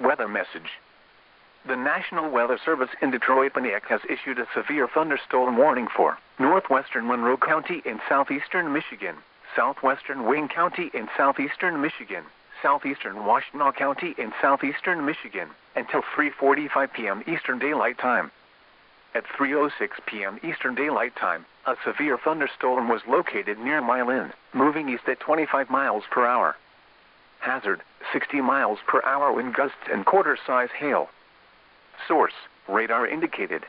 weather message. The National Weather Service in Detroit, Paniak has issued a severe thunderstorm warning for northwestern Monroe County in southeastern Michigan, southwestern Wayne County in southeastern Michigan, southeastern Washtenaw County in southeastern Michigan, until 3:45 p.m. Eastern Daylight Time. At 3:06 p.m. Eastern Daylight Time, a severe thunderstorm was located near Milan, moving east at 25 miles per hour. Hazard, 60 miles per hour wind gusts and quarter-size hail. Source, radar indicated.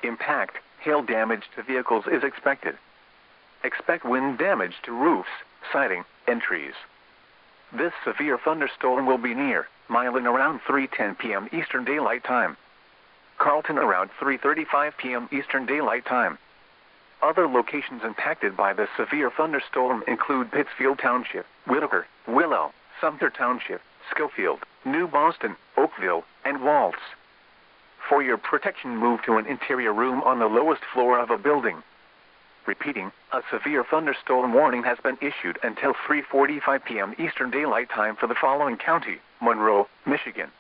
Impact, hail damage to vehicles is expected. Expect wind damage to roofs, siding, and trees. This severe thunderstorm will be near Milan around 3:10 p.m. Eastern Daylight Time. Carlton around 3:35 p.m. Eastern Daylight Time. Other locations impacted by the severe thunderstorm include Pittsfield Township, Whitaker, Willow, Sumter Township, Schofield, New Boston, Oakville, and Waltz. For your protection, move to an interior room on the lowest floor of a building. Repeating, a severe thunderstorm warning has been issued until 3:45 p.m. Eastern Daylight Time for the following county: Monroe, Michigan.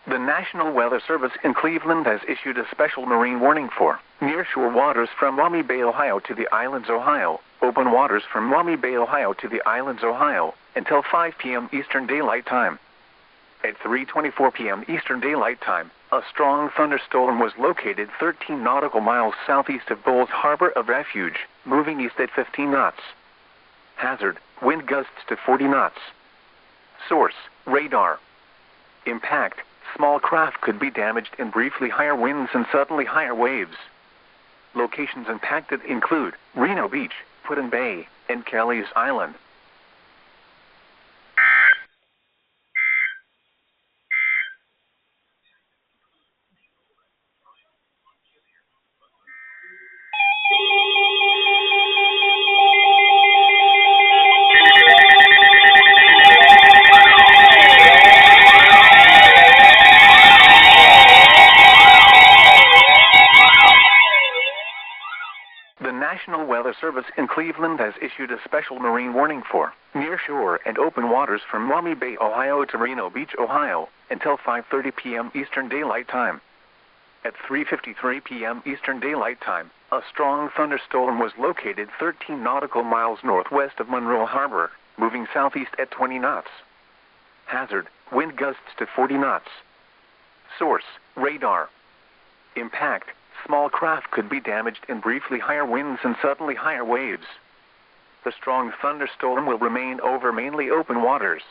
The National Weather Service in Cleveland has issued a special marine warning for nearshore waters from Maumee Bay, Ohio to the Islands, Ohio, open waters from Maumee Bay, Ohio to the Islands, Ohio, until 5 p.m. Eastern Daylight Time. At 3:24 p.m. Eastern Daylight Time, a strong thunderstorm was located 13 nautical miles southeast of Bowles Harbor of Refuge, moving east at 15 knots. Hazard, wind gusts to 40 knots. Source, radar. Impact, small craft could be damaged in briefly higher winds and suddenly higher waves. Locations impacted include Reno Beach, Put-in Bay, and Kelly's Island. The National Weather Service in Cleveland has issued a special marine warning for nearshore and open waters from Maumee Bay, Ohio to Reno Beach, Ohio, until 5:30 p.m. Eastern Daylight Time. At 3:53 p.m. Eastern Daylight Time, a strong thunderstorm was located 13 nautical miles northwest of Monroe Harbor, moving southeast at 20 knots. Hazard, wind gusts to 40 knots. Source, radar. Impact, small craft could be damaged in briefly higher winds and suddenly higher waves. The strong thunderstorm will remain over mainly open waters.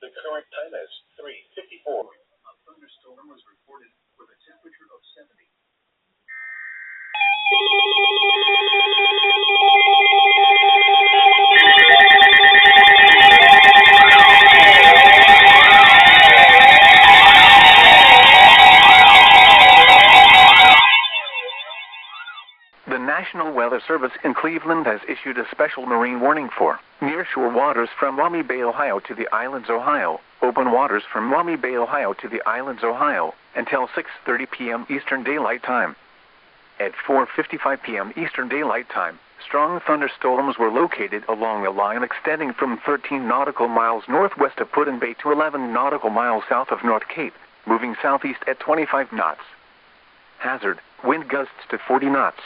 The current time is 3:54. A thunderstorm was reported with a temperature of 70. The National Weather Service in Cleveland has issued a special marine warning for nearshore waters from Maumee Bay, Ohio to the Islands, Ohio, open waters from Maumee Bay, Ohio to the Islands, Ohio, until 6:30 p.m. Eastern Daylight Time. At 4:55 p.m. Eastern Daylight Time, strong thunderstorms were located along a line extending from 13 nautical miles northwest of Put-in Bay to 11 nautical miles south of North Cape, moving southeast at 25 knots. Hazard, wind gusts to 40 knots.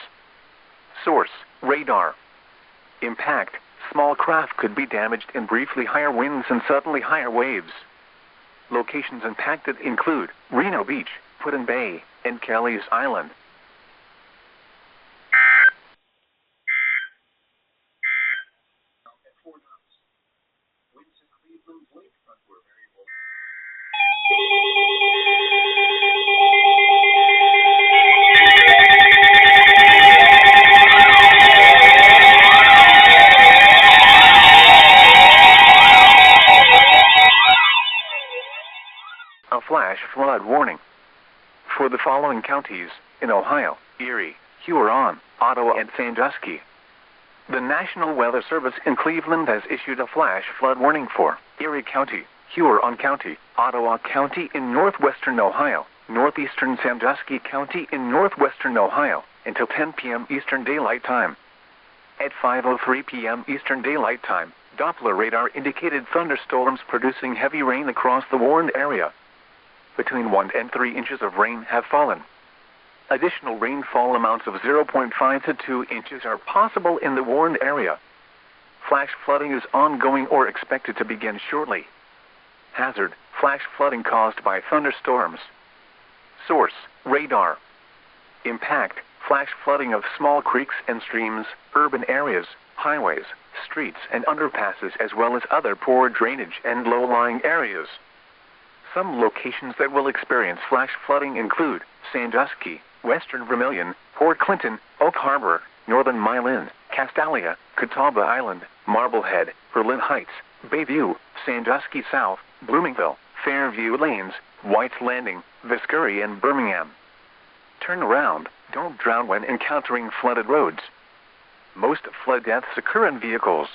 Source, radar. Impact, small craft could be damaged in briefly higher winds and suddenly higher waves. Locations impacted include Reno Beach, Put-in Bay, and Kelly's Island. At 4 knots. Winds in Cleveland's lakefront were variable. flash flood warning for the following counties in Ohio: Erie, Huron, Ottawa, and Sandusky. The National Weather Service in Cleveland has issued a flash flood warning for Erie County, Huron County, Ottawa County in northwestern Ohio, northeastern Sandusky County in northwestern Ohio, until 10 p.m. Eastern Daylight Time. At 5:03 p.m. Eastern Daylight Time, Doppler radar indicated thunderstorms producing heavy rain across the warned area. Between 1 and 3 inches of rain have fallen. Additional rainfall amounts of 0.5 to 2 inches are possible in the warned area. Flash flooding is ongoing or expected to begin shortly. Hazard: flash flooding caused by thunderstorms. Source: radar. Impact: flash flooding of small creeks and streams, urban areas, highways, streets and underpasses, as well as other poor drainage and low-lying areas. Some locations that will experience flash flooding include Sandusky, Western Vermilion, Port Clinton, Oak Harbor, Northern Milan, Castalia, Catawba Island, Marblehead, Berlin Heights, Bayview, Sandusky South, Bloomingville, Fairview Lanes, White's Landing, Viscoury, and Birmingham. Turn around. Don't drown when encountering flooded roads. Most flood deaths occur in vehicles.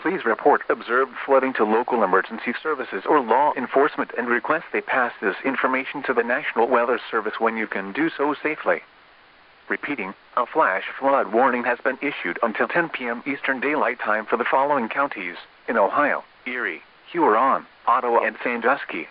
Please report observed flooding to local emergency services or law enforcement and request they pass this information to the National Weather Service when you can do so safely. Repeating, a flash flood warning has been issued until 10 p.m. Eastern Daylight Time for the following counties in Ohio: Erie, Huron, Ottawa, and Sandusky.